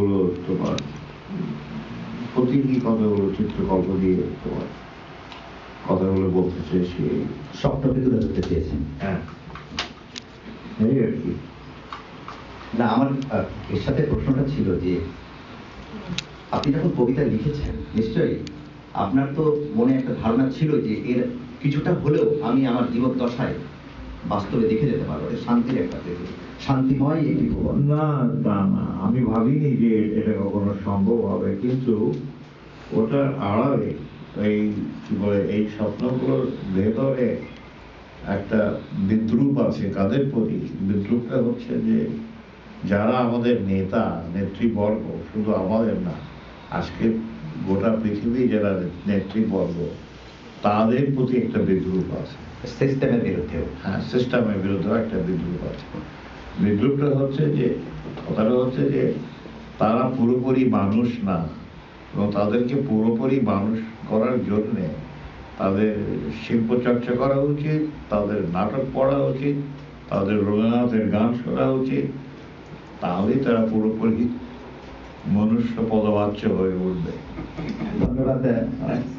হলো তোমার প্রতিটি কথাগুলো চিত্রকল্প দিয়ে তোমার কথাগুলো বলতে চেয়েছি, স্বপ্নকে তুলে ধরতে চেয়েছেন। হ্যাঁ এই আর কি। না, আমার এর সাথে প্রশ্নটা ছিল যে আপনি যখন কবিতা লিখেছেন নিশ্চয়ই আপনার তো মনে একটা ধারণা ছিল যে এর কিছুটা হলেও আমি আমার জীবদ্দশায় বাস্তবে দেখে যেতে পারবো, শান্তির একটা পৃথিবী, শান্তিময় একটি ভুবন। না তা না, আমি ভাবিনি যে এটা কখনো সম্ভব হবে, কিন্তু ওটার আড়ালে এই কি বলে এই স্বপ্নগুলোর ভেতরে একটা বিদ্রুপ আছে। কাদের প্রতি বিদ্রুপটা হচ্ছে যে যারা আমাদের নেতা নেতৃবর্গ, শুধু আমাদের না, আজকে গোটা পৃথিবী যারা নেতৃবর্গ, তাদের প্রতি একটা বিদ্রুপ আছে। সিস্টেমের বিরুদ্ধেও, হ্যাঁ, সিস্টেমের বিরুদ্ধে একটা বিদ্রুপ আছে। বিদ্রুপটা হচ্ছে যে কথাটা হচ্ছে যে তারা পুরোপুরি মানুষ না, এবং তাদেরকে পুরোপুরি মানুষ করার জন্যে তাদের শিল্প চর্চা করা উচিত, তাদের নাটক পড়া উচিত, তাদের রবীন্দ্রনাথের গান শোনা উচিত, তাহলেই তারা পুরোপুরি মনুষ্য পদবাচ্য হয়ে উঠবে। ধন্যবাদ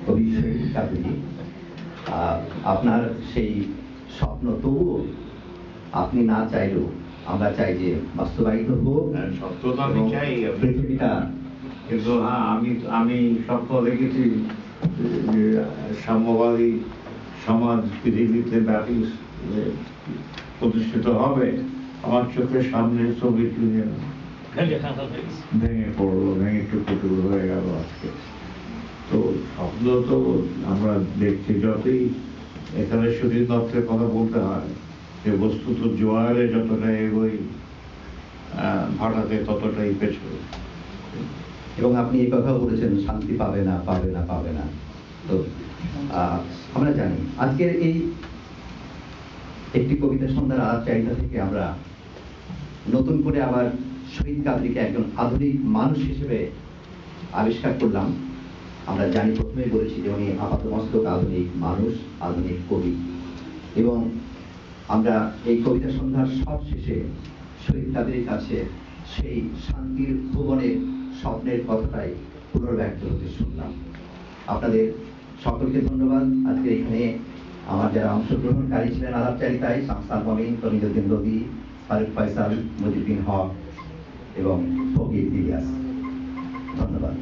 অভিষেক কাকুজি। আপনার সেই স্বপ্ন তবুও আপনি না চাইলেও আমরা চাই যে বাস্তবায়িত হোক। সত্যতা আমি চাই পৃথিবীটা, কিন্তু হ্যাঁ আমি স্বপ্ন দেখেছি যে সাম্যবাদী সমাজ পৃথিবীতে ব্যাপী প্রতিষ্ঠিত হবে। আমার চোখের সামনে সোভিয়েত ইউনিয়ন ভেঙে পড়লো, ভেঙে টুকরো হয়ে গেল আজকে। তো স্বপ্ন তো আমরা দেখছি, যতই এখানে সুধীর দত্তের কথা বলতে হয় যে বস্তুত জোয়ারে যতটা এগোই ভাটাতে ততটাই পেছনে। এবং আপনি এই কথাও বলেছেন শান্তি পাবে না, পাবে না, পাবে না। তো আমরা জানি আজকের এই একটি কবিতা সন্ধ্যার আলাপচারিতা থেকে আমরা নতুন করে আবার শহীদ কাদরীকে একজন আধুনিক মানুষ হিসেবে আবিষ্কার করলাম। আমরা জানি, প্রথমেই বলেছি যে উনি আপাতমস্তক আধুনিক মানুষ, আধুনিক কবি, এবং আমরা এই কবিতা সন্ধ্যার সব শেষে শহীদ কাদরীর কাছে সেই শান্তির ভুবনের স্বপ্নের কথাটাই পুনর্ব্যক্ত হতে শুনলাম। আপনাদের সকলকে ধন্যবাদ। আজকে এখানে আমার যারা অংশগ্রহণকারী ছিলেন আলাপচারিতায়, শামসাল মমিন, তমিজুদ্দিন রবি, ফারুক ফয়সাল, মুজিবুদ্দিন হক এবং ফকির ইলিয়াস, ধন্যবাদ।